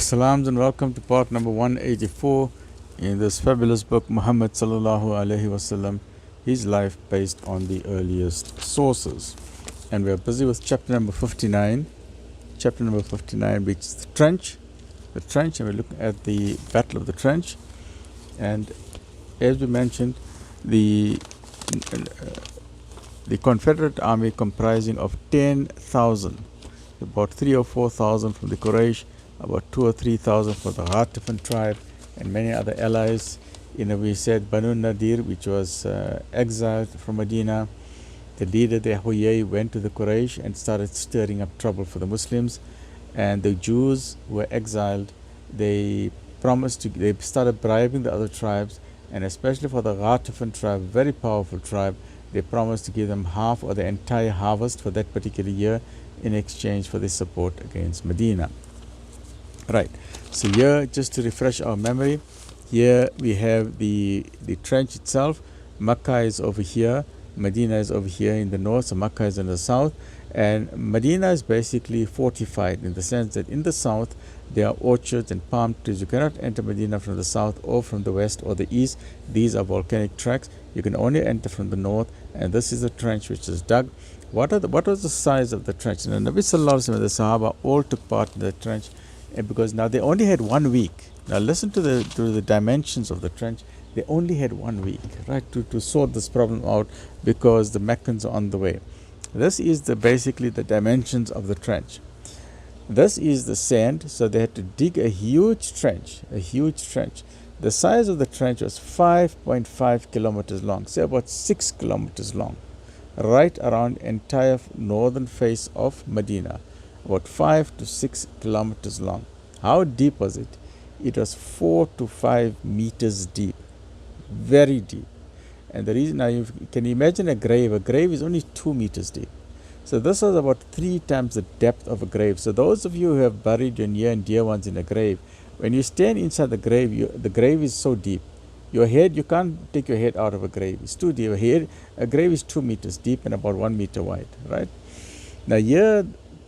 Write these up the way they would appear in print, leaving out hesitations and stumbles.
Salams and welcome to part number 184 in this fabulous book, Muhammad Sal'lal'laa'hu A'lay'hi Was'sallam, his life based on the earliest sources. And we are busy with chapter number 59, which is the trench, and we're looking at the Battle of the Trench. And as we mentioned, the Confederate army comprising of 10,000, about 3,000 or 4,000 from the Quraysh, about 2,000 or 3,000 for the Hart tribe, and many other allies. We said Banu Nadir, which was exiled from Medina. The leader there, Huyay, went to the Quraysh and started stirring up trouble for the Muslims. And the Jews who were exiled, they started bribing the other tribes, and especially for the Ghatafan tribe, very powerful tribe, they promised to give them half or the entire harvest for that particular year in exchange for their support against Medina. Right, so here, just to refresh our memory, here we have the trench itself. Makkah is over here, Medina is over here in the north, so Makkah is in the south, and Medina is basically fortified in the sense that in the south there are orchards and palm trees. You cannot enter Medina from the south or from the west or the east. These are volcanic tracks. You can only enter from the north, and this is the trench which is dug. What was the size of the trench? And the Nabi Sallallahu Alaihi Wasallam and the Sahaba all took part in the trench, because now they only had 1 week. Now listen to the dimensions of the trench. They only had 1 week, right, to sort this problem out, because the Meccans are on the way. This is basically the dimensions of the trench. This is the sand, so they had to dig a huge trench. The size of the trench was 5.5 kilometers long, say about 6 kilometers long, right around entire northern face of Medina. About 5 to 6 kilometers long. How deep was it? It was 4 to 5 meters deep, very deep. And the reason, now you can imagine a grave is only 2 meters deep. So this was about 3 times the depth of a grave. So those of you who have buried your near and dear ones in a grave, when you stand inside the grave, the grave is so deep. Your head, you can't take your head out of a grave. It's too deep. A grave is 2 meters deep and about 1 meter wide, right? Now here,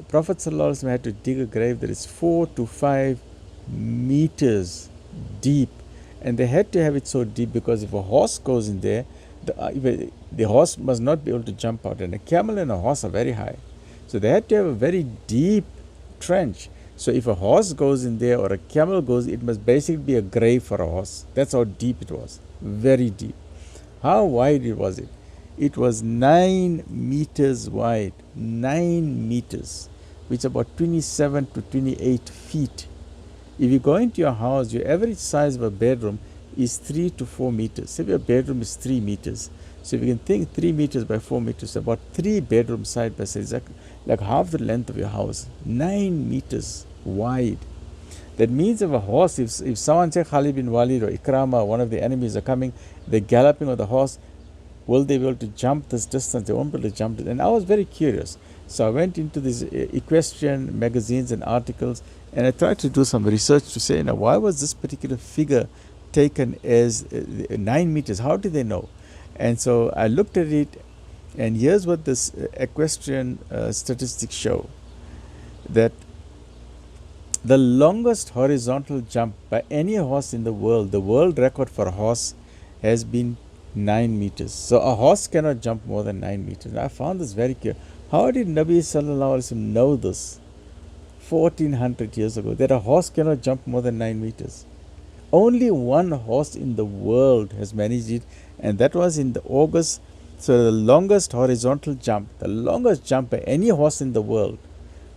Prophet ﷺ had to dig a grave that is 4 to 5 meters deep, and they had to have it so deep because if a horse goes in there, the horse must not be able to jump out, and a camel and a horse are very high, so they had to have a very deep trench. So if a horse goes in there or a camel goes, it must basically be a grave for a horse. That's how deep it was, very deep. How wide was it? It was 9 meters wide, 9 meters. Which is about 27 to 28 feet. If you go into your house, your average size of a bedroom is 3 to 4 meters. Say your bedroom is 3 meters. So if you can think 3 meters by 4 meters, about 3 bedrooms side by side, like half the length of your house, 9 meters wide. That means if a horse, if someone say Khalid bin Walid or Ikrama, one of the enemies are coming, they're galloping on the horse, will they be able to jump this distance? They won't be able to jump it. And I was very curious. So I went into these equestrian magazines and articles, and I tried to do some research to say, why was this particular figure taken as 9 meters? How did they know? And so I looked at it, and here's what this equestrian statistics show. That the longest horizontal jump by any horse in the world record for a horse has been 9 meters. So a horse cannot jump more than 9 meters. And I found this very clear. How did Nabi Sallallahu Alaihi Wasallam know this 1400 years ago, that a horse cannot jump more than 9 meters? Only one horse in the world has managed it, and that was in the August. So the longest horizontal jump, the longest jump by any horse in the world,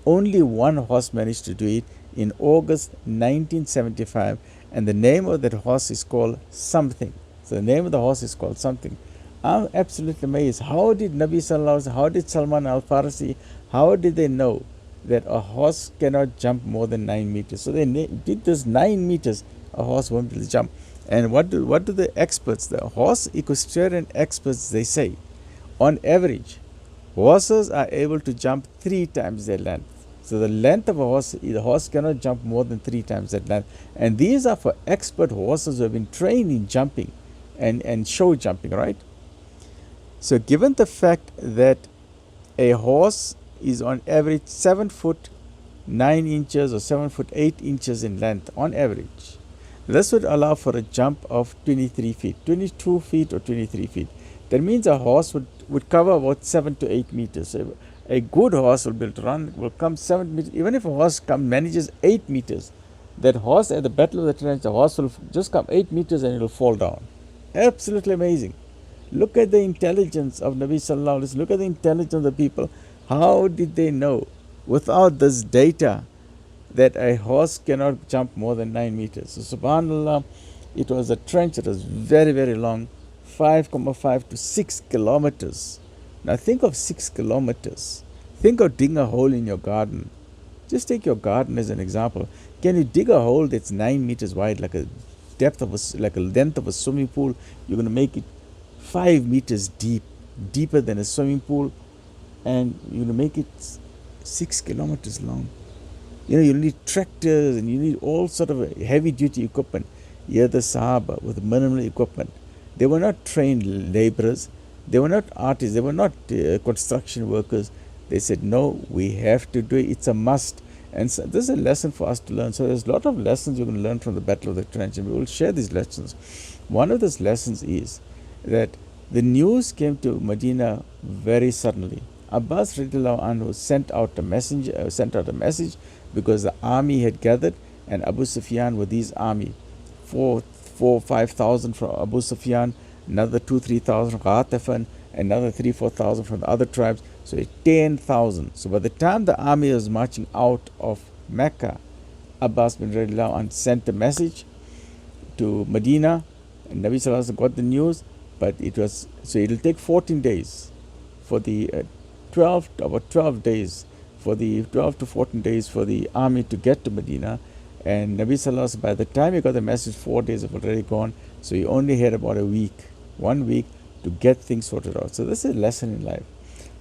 only one horse managed to do it in August 1975, and the name of that horse is called something. So the name of the horse is called something. I'm absolutely amazed. How did Nabi Sallallahu Alaihi Wasallam, how did Salman al-Farsi, how did they know that a horse cannot jump more than 9 meters? So they did this 9 meters, a horse won't be able to jump. And what do the experts, the horse equestrian experts, they say? On average, horses are able to jump 3 times their length. So the length of a horse, the horse cannot jump more than 3 times that length. And these are for expert horses who have been trained in jumping and show jumping, right? So given the fact that a horse is on average 7 foot 9 inches or 7 foot 8 inches in length on average. This would allow for a jump of 23 feet, 22 feet or 23 feet. That means a horse would cover about 7 to 8 meters. So a good horse will be able to run, will come 7 meters. Even if a horse manages 8 meters, that horse at the Battle of the Trench, the horse will just come 8 meters and it will fall down. Absolutely amazing. Look at the intelligence of Nabi Sallallahu Alaihi Wasallam. Look at the intelligence of the people. How did they know, without this data, that a horse cannot jump more than 9 meters? So subhanAllah, it was a trench that was very, very long, 5.5 to 6 kilometers. Now think of 6 kilometers. Think of digging a hole in your garden. Just take your garden as an example. Can you dig a hole that's 9 meters wide, like a depth of like a length of a swimming pool? You're going to make it 5 meters deep, deeper than a swimming pool, and you're going to make it 6 kilometers long. You know, you need tractors and you need all sort of heavy duty equipment. Here the Sahaba with minimal equipment. They were not trained laborers. They were not artists. They were not construction workers. They said, no, we have to do it. It's a must. And so this is a lesson for us to learn. So there's a lot of lessons you're going to learn from the Battle of the Trench, and we will share these lessons. One of those lessons is that the news came to Medina very suddenly. Abbas radiallahu anhu sent out a message because the army had gathered, and Abu Sufyan with his army, 5,000 from Abu Sufyan, another 2,000-3,000 from Ghatafan, another 3,000-4,000 from the other tribes. So 10,000. So by the time the army was marching out of Mecca, Abbas bin radiallahu anhu sent a message to Medina, and Nabi Sallallahu Alaihi Wasallam got the news, but so it'll take 14 days for the 12 to 14 days for the army to get to Medina. And Nabi Sallallahu Alaihi Wasallam, by the time he got the message, 4 days have already gone. So he only had about 1 week to get things sorted out. So this is a lesson in life.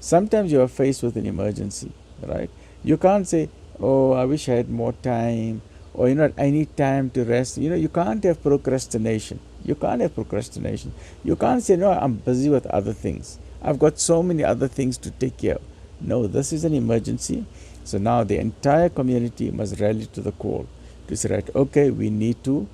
Sometimes you are faced with an emergency, right? You can't say, oh, I wish I had more time, or I need time to rest. You can't have procrastination. You can't have procrastination. You can't say, no, I'm busy with other things. I've got so many other things to take care of. No, this is an emergency. So now the entire community must rally to the call to say, right, okay, we need to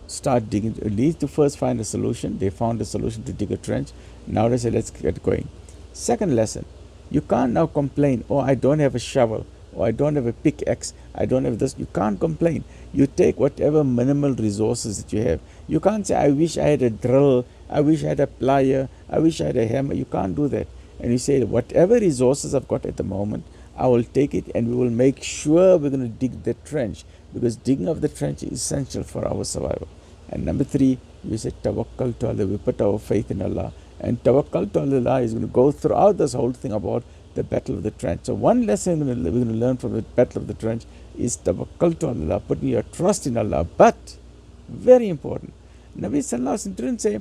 start digging. We need to first find a solution. They found a solution to dig a trench. Now they say, let's get going. Second lesson, you can't now complain, oh, I don't have a shovel, or I don't have a pickaxe, I don't have this. You can't complain. You take whatever minimal resources that you have. You can't say, I wish I had a drill, I wish I had a plier, I wish I had a hammer. You can't do that. And you say, whatever resources I've got at the moment, I will take it, and we will make sure we're going to dig the trench, because digging of the trench is essential for our survival. And number 3, we say tawakkal to Allah. We put our faith in Allah. And tawakkal to Allah is going to go throughout this whole thing about the Battle of the Trench. So one lesson we're going to learn from the Battle of the Trench is tawakkal to Allah, putting your trust in Allah. But, very important, Nabi Sallallahu Alaihi Wasallam didn't say,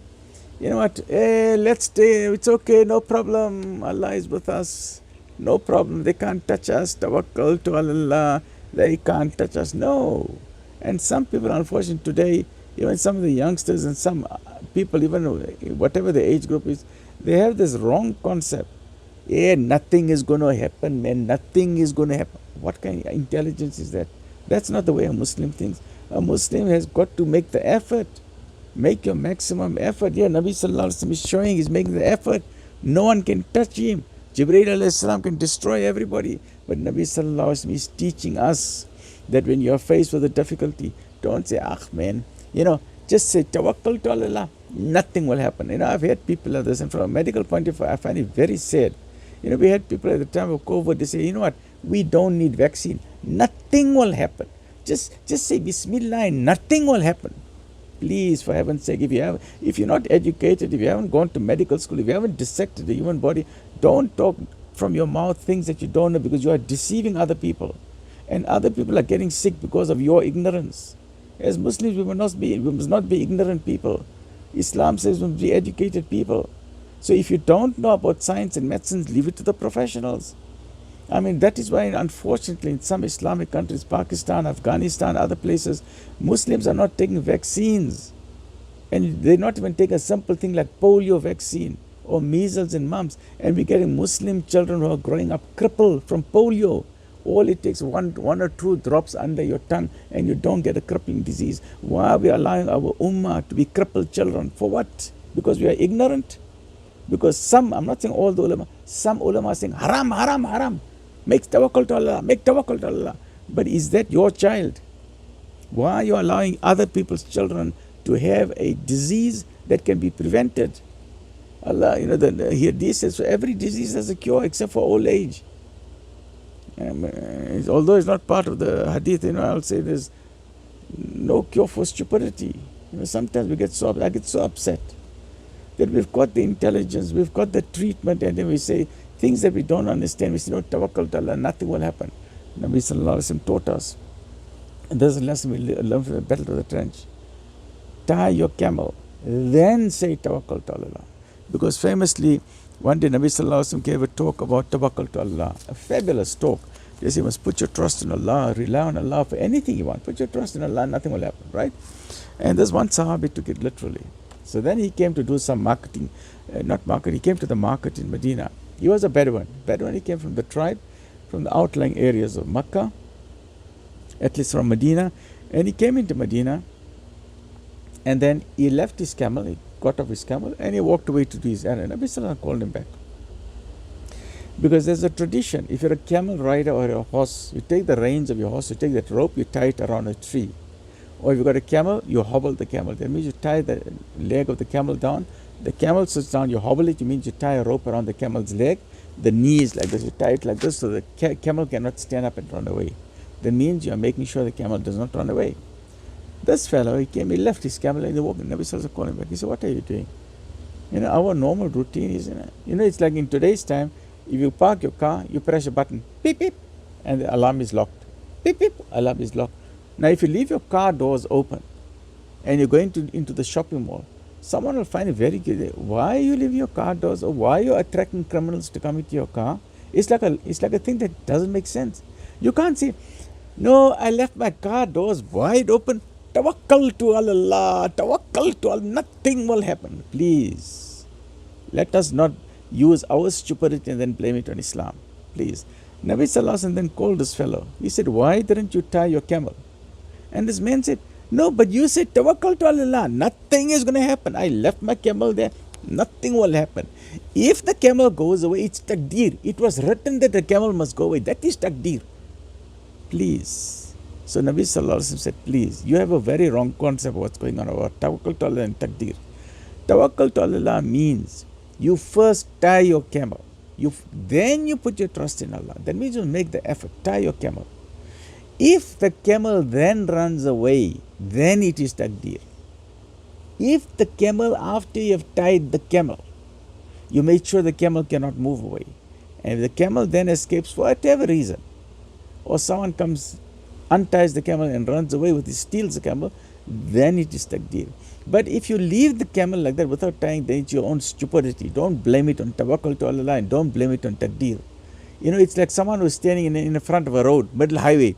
you know what, let's stay, it's okay, no problem, Allah is with us, no problem, they can't touch us, tawakkal to Allah, they can't touch us. No. And some people, unfortunately, today, even some of the youngsters and some people, even whatever the age group is, they have this wrong concept. Nothing is going to happen, man. Nothing is going to happen. What kind of intelligence is that? That's not the way a Muslim thinks. A Muslim has got to make the effort. Make your maximum effort. Yeah, Nabi Sallallahu Alaihi Wasallam is showing, he's making the effort. No one can touch him. Jibreel Alayhi Salam can destroy everybody. But Nabi Sallallahu Alaihi Wasallam is teaching us that when you are faced with a difficulty, don't say, man, just say tawakkal to Allah. Nothing will happen. I've had people like this, and from a medical point of view, I find it very sad. We had people at the time of COVID, they say, what, we don't need vaccine. Nothing will happen. Just say Bismillah and nothing will happen. Please, for heaven's sake, if you're not educated, if you haven't gone to medical school, if you haven't dissected the human body, don't talk from your mouth things that you don't know, because you are deceiving other people. And other people are getting sick because of your ignorance. As Muslims, we must not be ignorant people. Islam says we must be educated people. So if you don't know about science and medicine, leave it to the professionals. That is why, unfortunately, in some Islamic countries, Pakistan, Afghanistan, other places, Muslims are not taking vaccines. And they're not even taking a simple thing like polio vaccine or measles and mumps. And we're getting Muslim children who are growing up crippled from polio. All it takes one or two drops under your tongue and you don't get a crippling disease. Why are we allowing our ummah to be crippled children? For what? Because we are ignorant? Because some, I'm not saying all the ulama, some ulama are saying haram, haram, haram. Make tawakkul to Allah, make tawakkul to Allah. But is that your child? Why are you allowing other people's children to have a disease that can be prevented? Allah, the hadith says so every disease has a cure except for old age. Although it's not part of the hadith, I'll say there's no cure for stupidity. Sometimes I get so upset that we've got the intelligence, we've got the treatment, and then we say things that we don't understand. We say, no, tawakkal to Allah, nothing will happen. Nabi Sallallahu Alaihi Wasallam taught us, and there's a lesson we learn from the Battle of the Trench. Tie your camel, then say tawakkal to Allah. Because famously, one day Nabi Sallallahu Alaihi Wasallam gave a talk about tawakkal to Allah, a fabulous talk. He said, you must put your trust in Allah, rely on Allah for anything you want. Put your trust in Allah, nothing will happen, right? And there's one Sahabi took it literally. So then he came to do some marketing, he came to the market in Medina. He was a Bedouin. He came from the tribe, from the outlying areas of Makkah, at least from Medina. And he came into Medina, and then he left his camel, he got off his camel, and he walked away to do his errand. Nabi Sallallahu called him back. Because there's a tradition, if you're a camel rider or a horse, you take the reins of your horse, you take that rope, you tie it around a tree. Or if you've got a camel, you hobble the camel. That means you tie the leg of the camel down. The camel sits down, you hobble it. It means you tie a rope around the camel's leg. The knees like this, you tie it like this so the camel cannot stand up and run away. That means you are making sure the camel does not run away. This fellow, he left his camel and he walked. Nabi Sallallahu Alaihi Wasallam called him back. He said, what are you doing? Our normal routine is, it's like in today's time, if you park your car, you press a button, beep, beep, and the alarm is locked. Beep, beep, alarm is locked. Now, if you leave your car doors open and you're going into the shopping mall, someone will find it very good. Why are you leaving your car doors, or why are you attracting criminals to come into your car? It's like a thing that doesn't make sense. You can't say, no, I left my car doors wide open. Tawakkal to Allah, tawakkal to Allah. Nothing will happen. Please, let us not use our stupidity and then blame it on Islam. Please. Nabi Sallallahu Alaihi Wasallam then called this fellow. He said, why didn't you tie your camel? And this man said, no, but you said tawakkal to Allah. Nothing is going to happen. I left my camel there. Nothing will happen. If the camel goes away, it's taqdeer. It was written that the camel must go away. That is taqdeer. Please. So Nabi Sallallahu Alaihi Wasallam said, please, you have a very wrong concept of what's going on about tawakkal to Allah and taqdeer. Tawakkal to Allah means you first tie your camel. Then you put your trust in Allah. That means you make the effort. Tie your camel. If the camel then runs away, then it is taqdeer. If the camel, after you have tied the camel, you make sure the camel cannot move away, and if the camel then escapes for whatever reason, or someone comes, unties the camel and runs away with it, steals the camel, then it is taqdeer. But if you leave the camel like that without tying, then it's your own stupidity. Don't blame it on tawakkal to Allah and don't blame it on taqdeer. It's like someone who's standing in the front of a road, middle highway.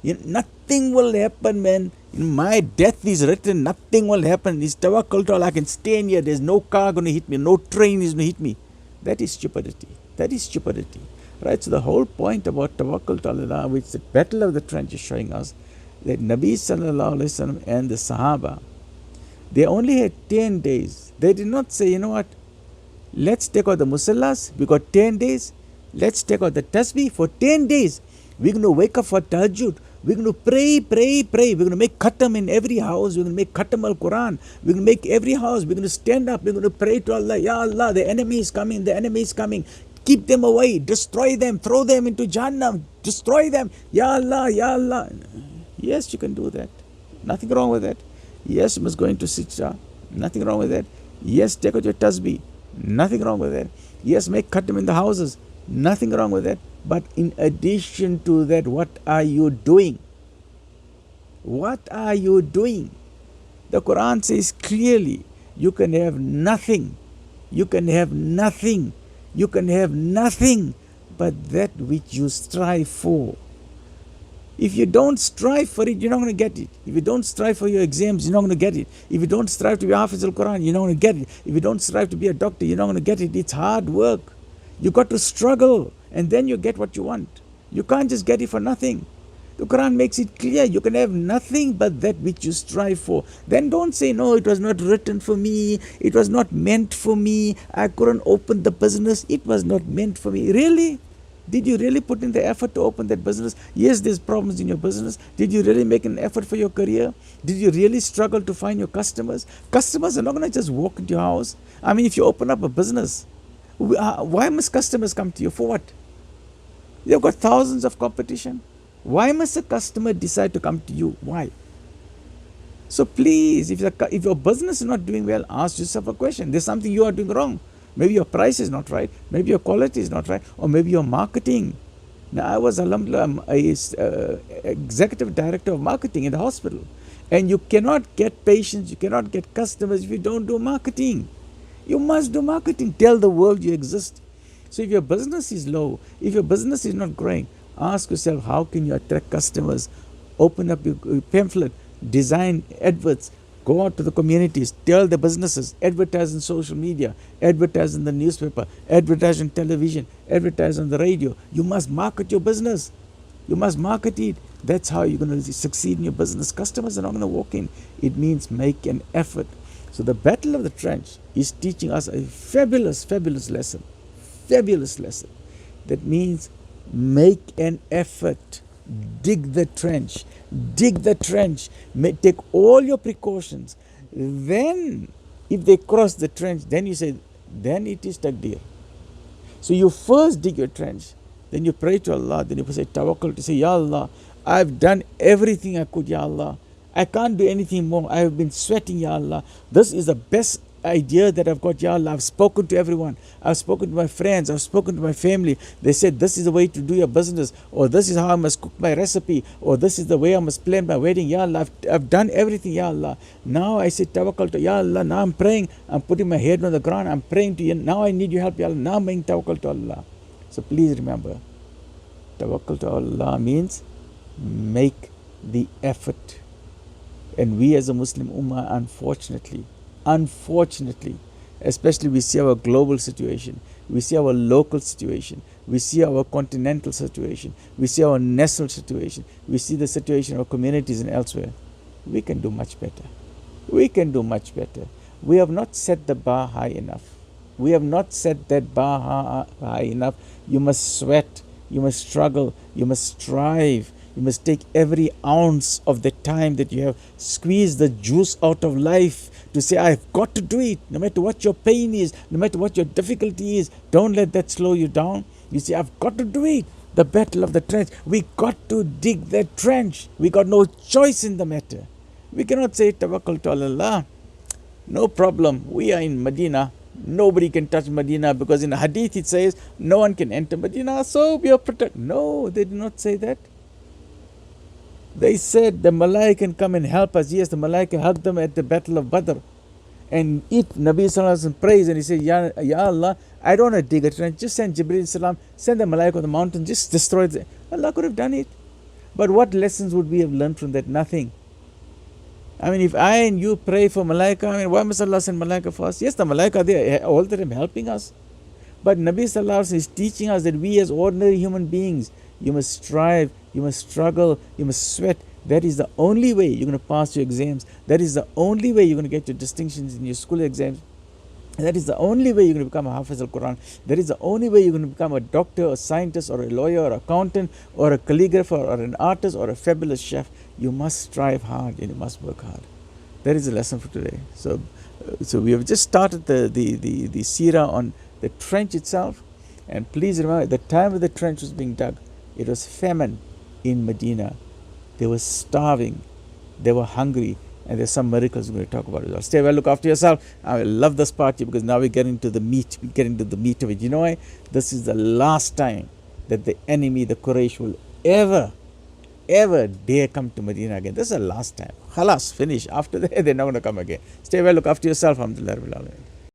Nothing will happen, man. My death is written. Nothing will happen. It's tawakkal to Allah. I can stay in here. There's no car going to hit me. No train is going to hit me. That is stupidity. That is stupidity. Right? So the whole point about tawakkal to Allah, which the Battle of the Trench is showing us, that Nabi Sallallahu Alaihi Wasallam and the Sahaba, they only had 10 days. They did not say, you know what, let's take out the musallas. We got 10 days. Let's take out the tasbih for 10 days. We're going to wake up for tahajjud. We're going to pray. We're going to make khatam in every house. We're going to make khatam al-Quran. We're going to make every house. We're going to stand up. We're going to pray to Allah. Ya Allah, the enemy is coming. The enemy is coming. Keep them away. Destroy them. Throw them into Jahannam. Destroy them. Ya Allah, Ya Allah. Yes, you can do that. Nothing wrong with that. Yes, you must go into sijda. Nothing wrong with that. Yes, take out your tasbih. Nothing wrong with that. Yes, make khatam in the houses. Nothing wrong with that. But in addition to that, what are you doing? What are you doing? The Quran says clearly, you can have nothing. You can have nothing. You can have nothing but that which you strive for. If you don't strive for it, you're not going to get it. If you don't strive for your exams, you're not going to get it. If you don't strive to be Hafiz al-Quran, you're not going to get it. If you don't strive to be a doctor, you're not going to get it. It's hard work. You got to struggle, and then you get what you want. You can't just get it for nothing. The Quran makes it clear you can have nothing but that which you strive for. Then don't say, no, it was not written for me, it was not meant for me, I couldn't open the business, it was not meant for me. Really? Did you really put in the effort to open that business? Yes, there's problems in your business. Did you really make an effort for your career? Did you really struggle to find your customers? Customers are not going to just walk into your house. I mean, if you open up a business, why must customers come to you? For what? You've got thousands of competition. Why must a customer decide to come to you? Why? So please, if your business is not doing well, ask yourself a question. There's something you are doing wrong. Maybe your price is not right. Maybe your quality is not right. Or maybe your marketing. Now, I was executive director of marketing in the hospital. And you cannot get patients, you cannot get customers if you don't do marketing. You must do marketing. Tell the world you exist. So if your business is low, if your business is not growing, ask yourself, how can you attract customers? Open up your pamphlet, design adverts, go out to the communities, tell the businesses, advertise on social media, advertise in the newspaper, advertise on television, advertise on the radio. You must market your business. You must market it. That's how you're going to succeed in your business. Customers are not going to walk in. It means make an effort. So the Battle of the Trench is teaching us a fabulous, fabulous lesson. Fabulous lesson. That means make an effort. Dig the trench. Dig the trench. Take all your precautions. Then, if they cross the trench, then you say, then it is taqdeer. So you first dig your trench. Then you pray to Allah. Then you say tawakkul to say, Ya Allah, I've done everything I could, Ya Allah. I can't do anything more. I have been sweating, Ya Allah. This is the best idea that I've got, Ya Allah. I've spoken to everyone. I've spoken to my friends. I've spoken to my family. They said this is the way to do your business, or this is how I must cook my recipe, or this is the way I must plan my wedding. Ya Allah, I've done everything, Ya Allah. Now I say tawakkul to Ya Allah. Now I'm praying. I'm putting my head on the ground. I'm praying to you. Now I need your help, Ya Allah. Now I'm making tawakkul to Allah. So please remember, tawakkul to Allah means make the effort. And we as a Muslim Ummah, unfortunately, especially we see our global situation, we see our local situation, we see our continental situation, we see our national situation, we see the situation of our communities and elsewhere. We can do much better. We can do much better. We have not set the bar high enough. We have not set that bar high enough. You must sweat, you must struggle, you must strive. You must take every ounce of the time that you have, squeeze the juice out of life to say, I've got to do it, no matter what your pain is, no matter what your difficulty is. Don't let that slow you down. You say, I've got to do it. The battle of the trench. We got to dig that trench. We got no choice in the matter. We cannot say, tawakkal to Allah. No problem. We are in Medina. Nobody can touch Medina, because in the hadith it says, no one can enter Medina, so we are protected. No, they did not say that. They said the Malaika can come and help us. Yes, the Malaika helped them at the Battle of Badr. And if Nabi Sallallahu Alaihi Wasallam prays and he says, Ya Allah, I don't want to dig a trench, just send Jibreel Salam, send the Malaika on the mountain, just destroy it. Allah could have done it. But what lessons would we have learned from that? Nothing. I mean, if I and you pray for Malaika, I mean, why must Allah send Malaika for us? Yes, the Malaika, they are all the time helping us. But Nabi Sallallahu Alaihi Wasallam is teaching us that we as ordinary human beings, you must strive, you must struggle, you must sweat. That is the only way you're going to pass your exams. That is the only way you're going to get your distinctions in your school exams. That is the only way you're going to become a Hafiz al-Quran. That is the only way you're going to become a doctor, a scientist, or a lawyer, or accountant, or a calligrapher, or an artist, or a fabulous chef. You must strive hard and you must work hard. That is the lesson for today. So we have just started the Seerah on the trench itself. And please remember, at the time of the trench was being dug, it was famine in Medina. They were starving. They were hungry. And there's some miracles we're going to talk about as well. Stay well, look after yourself. I love this part because now we're getting to the meat. We're getting to the meat of it. You know why? This is the last time that the enemy, the Quraysh, will ever dare come to Medina again. This is the last time. Khalas, finish. After that, they're not going to come again. Stay well, look after yourself. Alhamdulillah.